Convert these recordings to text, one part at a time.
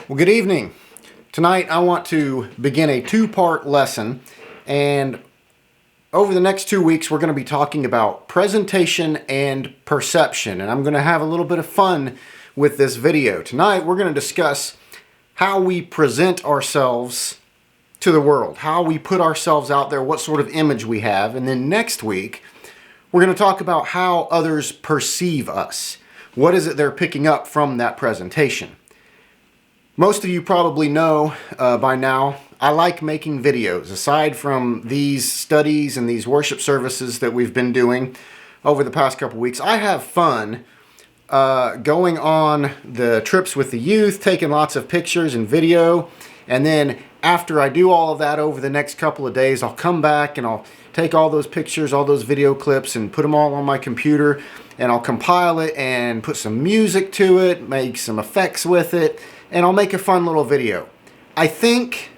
Well, good evening. Tonight I want to begin a two-part lesson, and over the next 2 weeks we're going to be talking about presentation and perception, and I'm going to have a little bit of fun with this video. Tonight we're going to discuss how we present ourselves to the world, how we put ourselves out there, what sort of image we have, and then next week we're going to talk about how others perceive us. What is it they're picking up from that presentation? Most of you probably know by now, I like making videos. Aside from these studies and these worship services that we've been doing over the past couple weeks, I have fun going on the trips with the youth, taking lots of pictures and video, and then after I do all of that over the next couple of days, I'll come back and I'll take all those pictures, all those video clips, and put them all on my computer, and I'll compile it and put some music to it, make some effects with it, and I'll make a fun little video. I think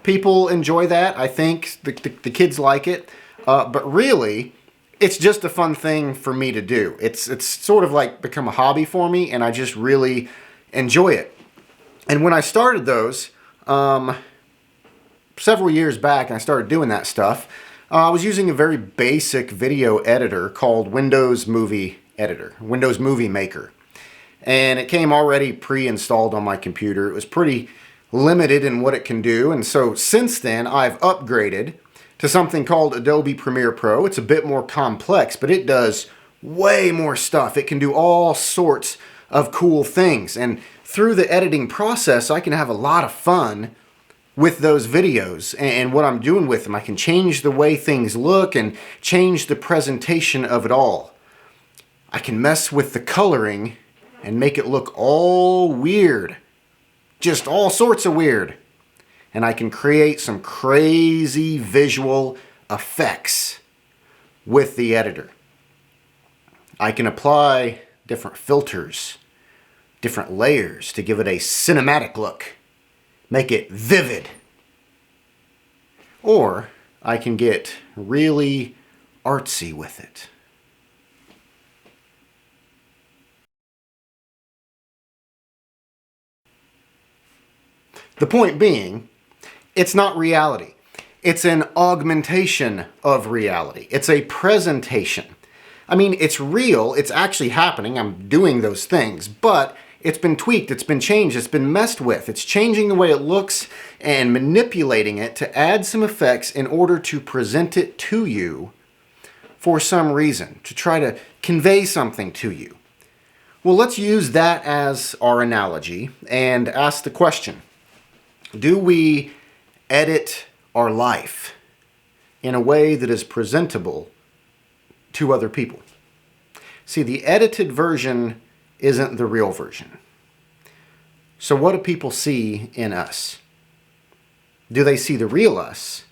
people enjoy that. I think the kids like it. But really, it's just a fun thing for me to do. It's sort of like become a hobby for me, and I just really enjoy it. And when I started those several years back, and I started doing that stuff, I was using a very basic video editor called Windows Movie Maker. And it came already pre-installed on my computer. It was pretty limited in what it can do. And so since then, I've upgraded to something called Adobe Premiere Pro. It's a bit more complex, but it does way more stuff. It can do all sorts of cool things. And through the editing process, I can have a lot of fun with those videos and what I'm doing with them. I can change the way things look and change the presentation of it all. I can mess with the coloring and make it look all weird. Just all sorts of weird. And I can create some crazy visual effects with the editor. I can apply different filters, different layers to give it a cinematic look. Make it vivid. Or I can get really artsy with it. The point being, it's not reality. It's an augmentation of reality. It's a presentation. I mean, it's real. It's actually happening. I'm doing those things, but it's been tweaked. It's been changed. It's been messed with. It's changing the way it looks and manipulating it to add some effects in order to present it to you for some reason, to try to convey something to you. Well, let's use that as our analogy and ask the question. Do we edit our life in a way that is presentable to other people? See, the edited version isn't the real version. So what do people see in us? Do they see the real us?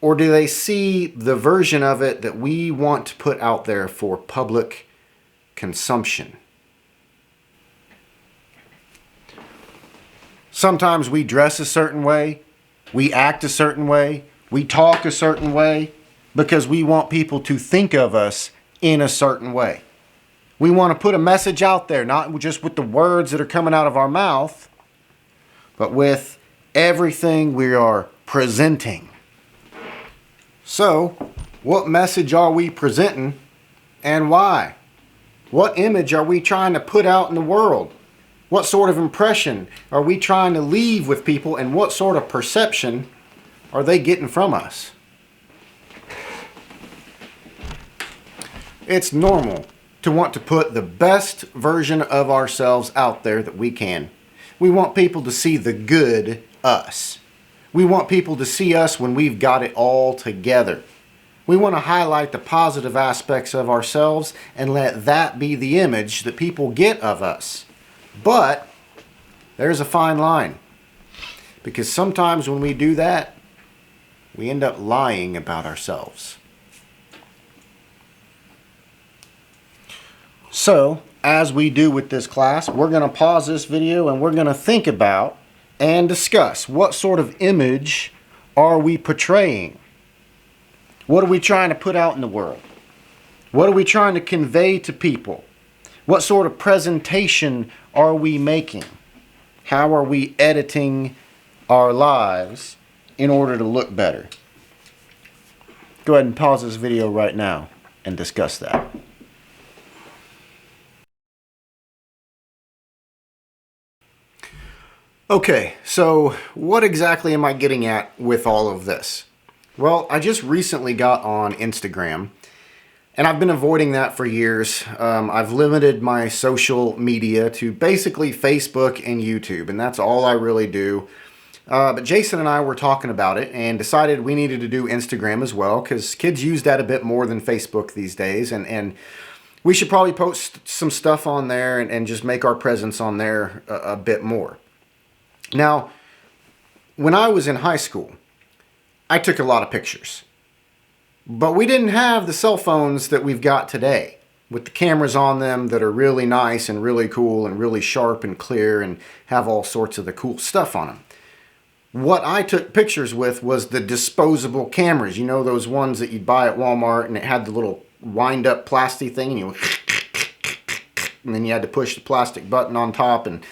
Or do they see the version of it that we want to put out there for public consumption? Sometimes we dress a certain way, we act a certain way, we talk a certain way because we want people to think of us in a certain way. We want to put a message out there, not just with the words that are coming out of our mouth, but with everything we are presenting. So, what message are we presenting and why? What image are we trying to put out in the world? What sort of impression are we trying to leave with people, and what sort of perception are they getting from us? It's normal to want to put the best version of ourselves out there that we can. We want people to see the good us. We want people to see us when we've got it all together. We want to highlight the positive aspects of ourselves and let that be the image that people get of us. But there's a fine line, because sometimes when we do that, we end up lying about ourselves. So, as we do with this class, we're going to pause this video and we're going to think about and discuss what sort of image are we portraying? What are we trying to put out in the world? What are we trying to convey to people? What sort of presentation are we making? How are we editing our lives in order to look better? Go ahead and pause this video right now and discuss that. Okay, so what exactly am I getting at with all of this? Well, I just recently got on Instagram, and I've been avoiding that for years. I've limited my social media to basically Facebook and YouTube, and that's all I really do. But Jason and I were talking about it and decided we needed to do Instagram as well, because kids use that a bit more than Facebook these days, and we should probably post some stuff on there and just make our presence on there a bit more. Now, when I was in high school, I took a lot of pictures. But we didn't have the cell phones that we've got today, with the cameras on them that are really nice and really cool and really sharp and clear and have all sorts of the cool stuff on them. What I took pictures with was the disposable cameras. You know, those ones that you'd buy at Walmart and it had the little wind-up plastic thing, and then you had to push the plastic button on top, and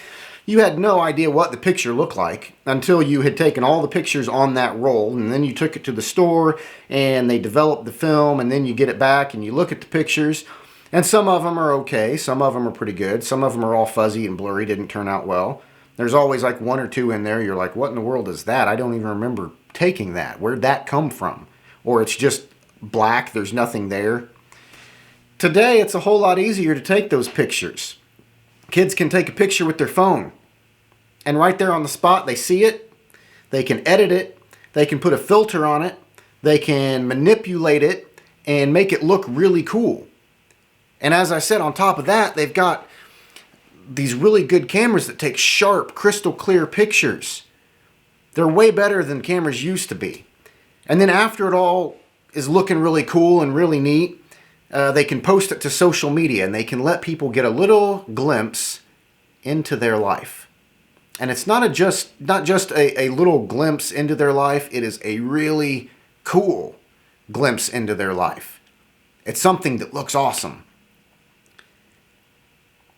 you had no idea what the picture looked like until you had taken all the pictures on that roll, and then you took it to the store and they developed the film, and then you get it back and you look at the pictures, and some of them are okay, some of them are pretty good, some of them are all fuzzy and blurry, didn't turn out well. There's always like one or two in there you're like, what in the world is that? I don't even remember taking that. Where'd that come from? Or it's just black, there's nothing there. Today it's a whole lot easier to take those pictures. Kids can take a picture with their phone, and right there on the spot they see it, they can edit it, they can put a filter on it, they can manipulate it and make it look really cool. And as I said, on top of that, they've got these really good cameras that take sharp, crystal clear pictures. They're way better than cameras used to be. And then after it all is looking really cool and really neat, they can post it to social media and they can let people get a little glimpse into their life. And it's not just a little glimpse into their life, it is a really cool glimpse into their life. It's something that looks awesome.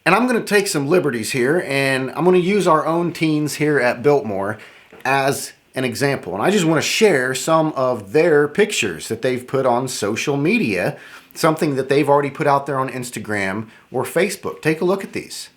And I'm going to take some liberties here, and I'm going to use our own teens here at Biltmore as an example. And I just want to share some of their pictures that they've put on social media, something that they've already put out there on Instagram or Facebook. Take a look at these.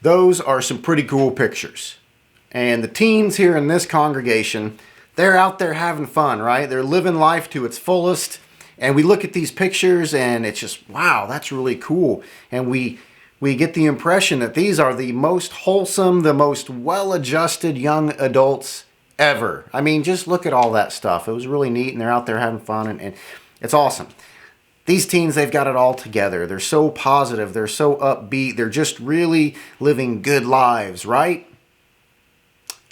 Those are some pretty cool pictures. And the teens here in this congregation, they're out there having fun, right? They're living life to its fullest. And we look at these pictures and it's just, wow, that's really cool. And we get the impression that these are the most wholesome, the most well-adjusted young adults ever. I mean, just look at all that stuff. It was really neat, and they're out there having fun, and it's awesome. These teens, they've got it all together. They're so positive. They're so upbeat. They're just really living good lives, right?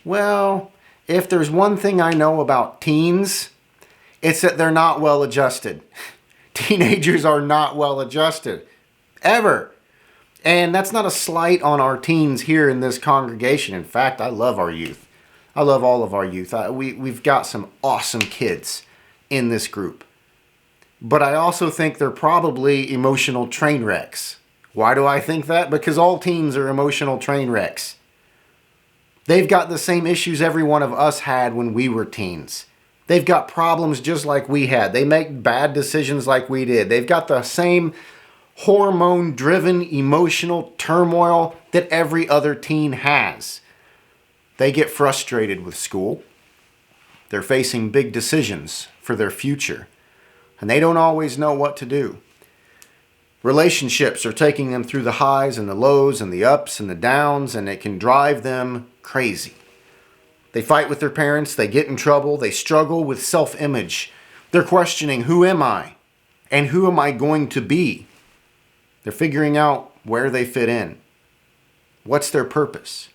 Well, if there's one thing I know about teens, it's that they're not well adjusted. Teenagers are not well adjusted, ever. And that's not a slight on our teens here in this congregation. In fact, I love our youth. I love all of our youth. We've got some awesome kids in this group. But I also think they're probably emotional train wrecks. Why do I think that? Because all teens are emotional train wrecks. They've got the same issues every one of us had when we were teens. They've got problems just like we had. They make bad decisions like we did. They've got the same hormone-driven emotional turmoil that every other teen has. They get frustrated with school. They're facing big decisions for their future, and they don't always know what to do. Relationships are taking them through the highs and the lows and the ups and the downs, and it can drive them crazy. They fight with their parents, they get in trouble, they struggle with self-image. They're questioning, who am I? And who am I going to be? They're figuring out where they fit in. What's their purpose?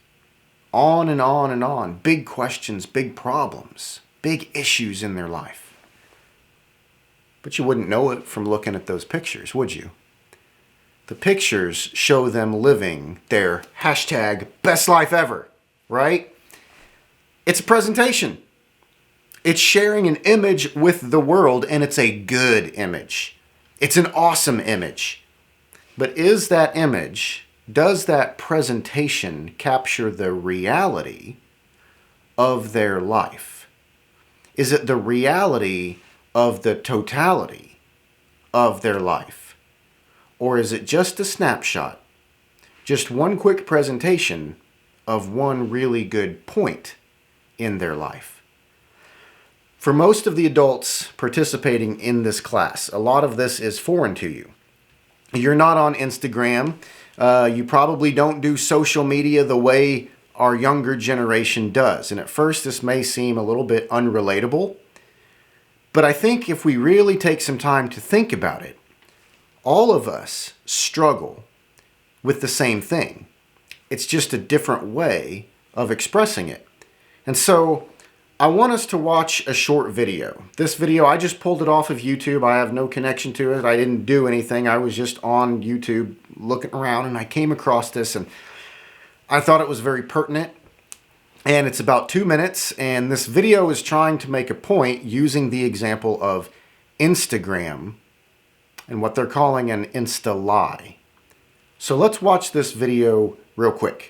On and on and on. Big questions, big problems, big issues in their life. But you wouldn't know it from looking at those pictures, would you? The pictures show them living their hashtag best life ever, right? It's a presentation. It's sharing an image with the world, and it's a good image. It's an awesome image. But is that image, does that presentation capture the reality of their life? Is it the reality of the totality of their life? Or is it just a snapshot, just one quick presentation of one really good point in their life? For most of the adults participating in this class, a lot of this is foreign to you. You're not on Instagram. You probably don't do social media the way our younger generation does. And at first, this may seem a little bit unrelatable. But I think if we really take some time to think about it, all of us struggle with the same thing. It's just a different way of expressing it. And so I want us to watch a short video. This video, I just pulled it off of YouTube. I have no connection to it. I didn't do anything. I was just on YouTube looking around, and I came across this, and I thought it was very pertinent. And it's about 2 minutes, and this video is trying to make a point using the example of Instagram and what they're calling an Insta lie. So let's watch this video real quick.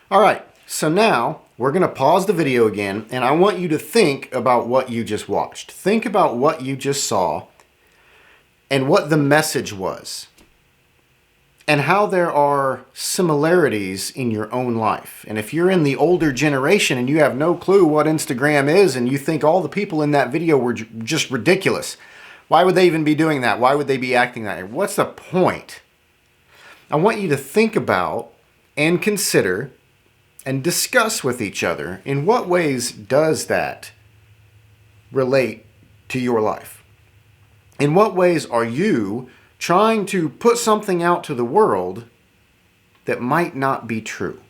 All right, so now we're going to pause the video again, and I want you to think about what you just watched. Think about what you just saw and what the message was, and how there are similarities in your own life. And if you're in the older generation and you have no clue what Instagram is, and you think all the people in that video were just ridiculous, why would they even be doing that? Why would they be acting that way? What's the point? I want you to think about and consider and discuss with each other, in what ways does that relate to your life? In what ways are you trying to put something out to the world that might not be true?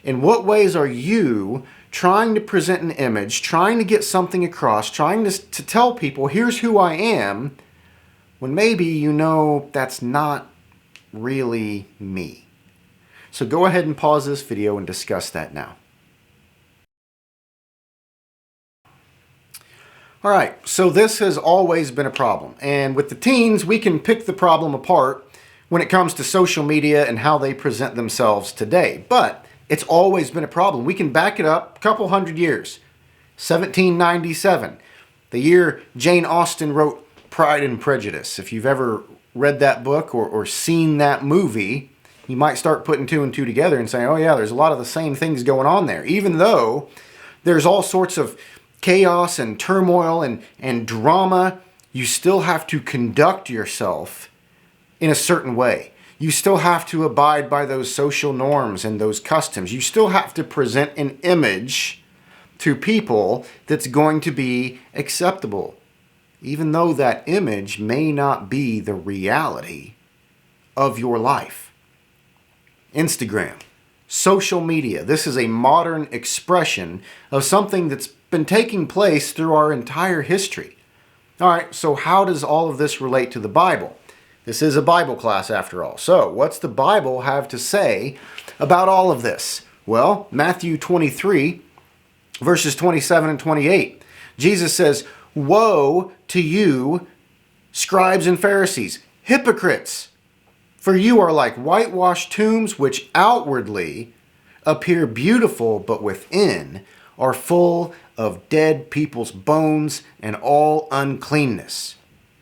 In what ways are you trying to present an image, trying to get something across, trying to tell people, here's who I am, when maybe you know that's not really me? So go ahead and pause this video and discuss that now. All right, so this has always been a problem. And with the teens, we can pick the problem apart when it comes to social media and how they present themselves today. But it's always been a problem. We can back it up a couple hundred years. 1797, the year Jane Austen wrote Pride and Prejudice. If you've ever read that book or seen that movie, you might start putting two and two together and saying, oh yeah, there's a lot of the same things going on there. Even though there's all sorts of chaos and turmoil and drama, you still have to conduct yourself in a certain way. You still have to abide by those social norms and those customs. You still have to present an image to people that's going to be acceptable, even though that image may not be the reality of your life. Instagram, social media, this is a modern expression of something that's been taking place through our entire history. All right, so how does all of this relate to the Bible? This is a Bible class after all. So what's the Bible have to say about all of this? Well, Matthew 23, verses 27 and 28. Jesus says, "Woe to you, scribes and Pharisees, hypocrites! For you are like whitewashed tombs, which outwardly appear beautiful, but within are full of dead people's bones and all uncleanness.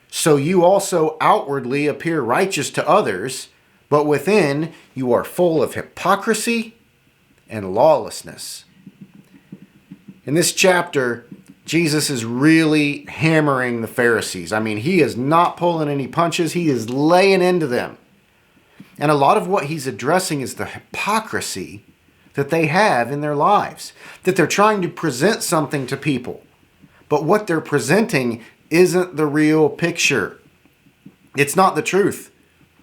So you also outwardly appear righteous to others, but within you are full of hypocrisy and lawlessness." In this chapter, Jesus is really hammering the Pharisees. I mean, he is not pulling any punches. He is laying into them. And a lot of what he's addressing is the hypocrisy that they have in their lives, that they're trying to present something to people, but what they're presenting isn't the real picture. It's not the truth.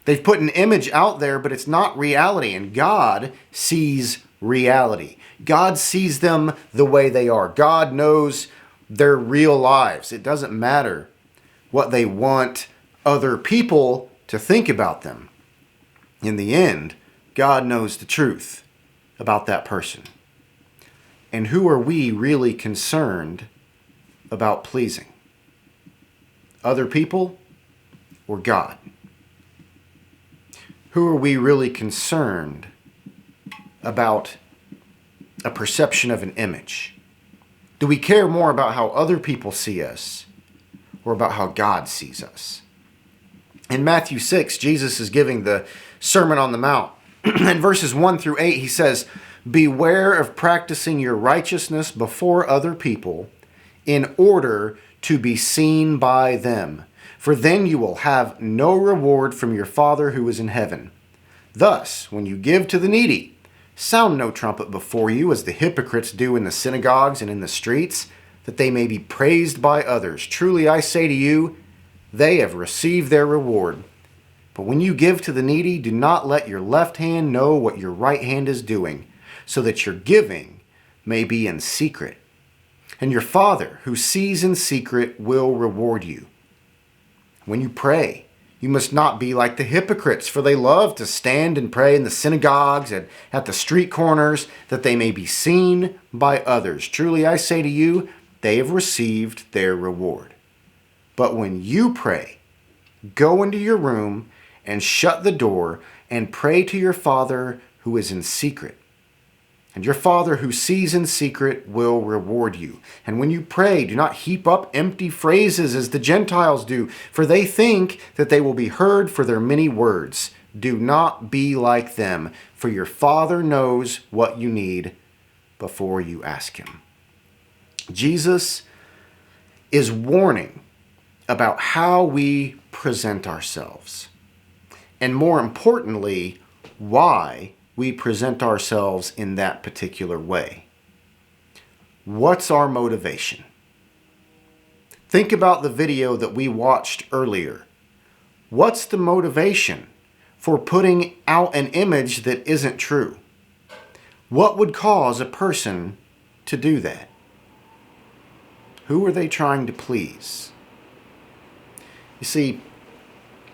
They've put an image out there, but it's not reality, and God sees reality. God sees them the way they are. God knows their real lives. It doesn't matter what they want other people to think about them. In the end, God knows the truth about that person. And who are we really concerned about pleasing? Other people or God? Who are we really concerned about a perception of an image? Do we care more about how other people see us or about how God sees us? In Matthew 6, Jesus is giving the Sermon on the Mount. In verses 1 through 8, he says, "Beware of practicing your righteousness before other people in order to be seen by them, for then you will have no reward from your Father who is in heaven. Thus, when you give to the needy, sound no trumpet before you, as the hypocrites do in the synagogues and in the streets, that they may be praised by others. Truly I say to you, they have received their reward. But when you give to the needy, do not let your left hand know what your right hand is doing, so that your giving may be in secret. And your Father, who sees in secret, will reward you. When you pray, you must not be like the hypocrites, for they love to stand and pray in the synagogues and at the street corners, that they may be seen by others. Truly I say to you, they have received their reward. But when you pray, go into your room and shut the door and pray to your Father who is in secret. And your Father who sees in secret will reward you. And when you pray, do not heap up empty phrases as the Gentiles do, for they think that they will be heard for their many words. Do not be like them, for your Father knows what you need before you ask him." Jesus is warning about how we present ourselves. And more importantly, why we present ourselves in that particular way. What's our motivation? Think about the video that we watched earlier. What's the motivation for putting out an image that isn't true? What would cause a person to do that? Who are they trying to please? You see,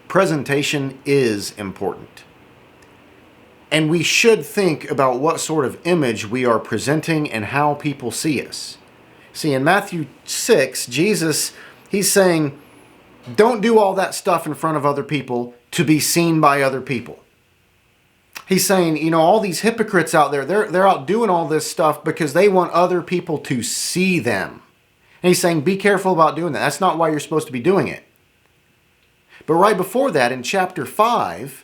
presentation is important. And we should think about what sort of image we are presenting and how people see us. See, in Matthew 6, Jesus, he's saying, don't do all that stuff in front of other people to be seen by other people. He's saying, all these hypocrites out there, they're out doing all this stuff because they want other people to see them. And he's saying, be careful about doing that. That's not why you're supposed to be doing it. But right before that, in chapter 5,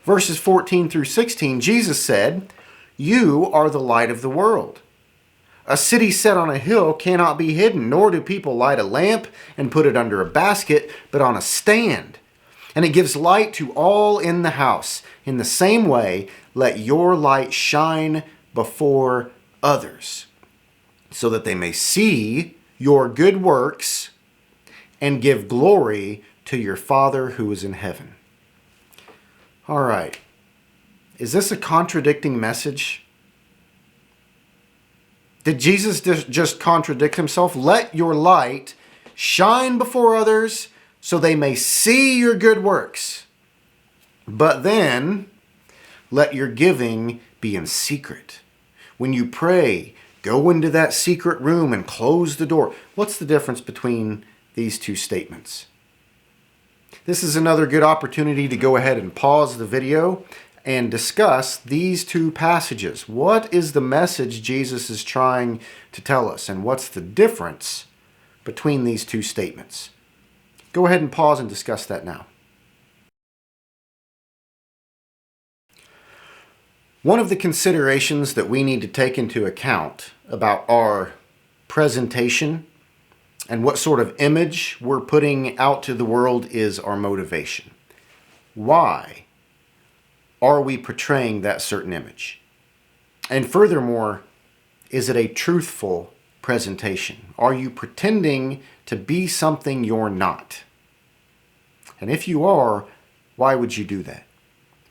verses 14 through 16, Jesus said, you are the light of the world. A city set on a hill cannot be hidden, nor do people light a lamp and put it under a basket, but on a stand. And it gives light to all in the house. In the same way, let your light shine before others, so that they may see your good works and give glory to your Father who is in heaven. All right. Is this a contradicting message? Did Jesus just contradict himself? Let your light shine before others so they may see your good works. But then let your giving be in secret. When you pray, go into that secret room and close the door. What's the difference between these two statements? This is another good opportunity to go ahead and pause the video and discuss these two passages. What is the message Jesus is trying to tell us, and what's the difference between these two statements? Go ahead and pause and discuss that now. One of the considerations that we need to take into account about our presentation and what sort of image we're putting out to the world is our motivation. Why are we portraying that certain image? And furthermore, is it a truthful presentation? Are you pretending to be something you're not? And if you are, why would you do that?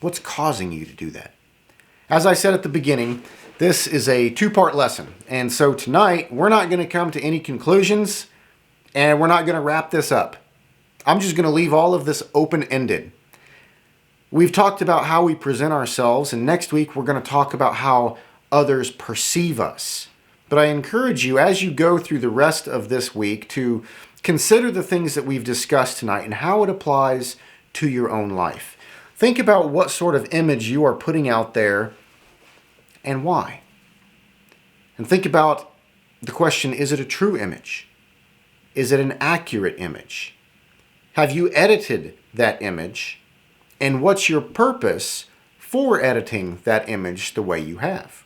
What's causing you to do that? As I said at the beginning, this is a two-part lesson. And so tonight, we're not going to come to any conclusions, and we're not going to wrap this up. I'm just going to leave all of this open-ended. We've talked about how we present ourselves, and next week we're going to talk about how others perceive us. But I encourage you, as you go through the rest of this week, to consider the things that we've discussed tonight and how it applies to your own life. Think about what sort of image you are putting out there and why. And think about the question, is it a true image? Is it an accurate image? Have you edited that image? And what's your purpose for editing that image the way you have?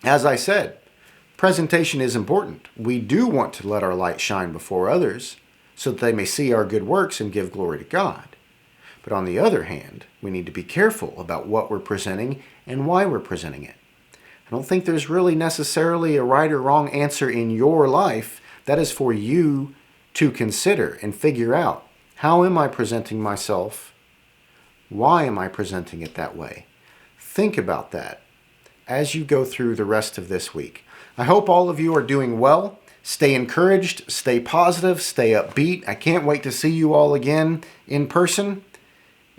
As I said, presentation is important. We do want to let our light shine before others so that they may see our good works and give glory to God. But on the other hand, we need to be careful about what we're presenting and why we're presenting it. I don't think there's really necessarily a right or wrong answer in your life. That is for you to consider and figure out. How am I presenting myself? Why am I presenting it that way? Think about that as you go through the rest of this week. I hope all of you are doing well. Stay encouraged, stay positive, stay upbeat. I can't wait to see you all again in person.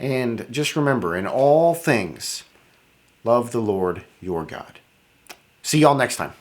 And just remember, in all things, love the Lord your God. See y'all next time.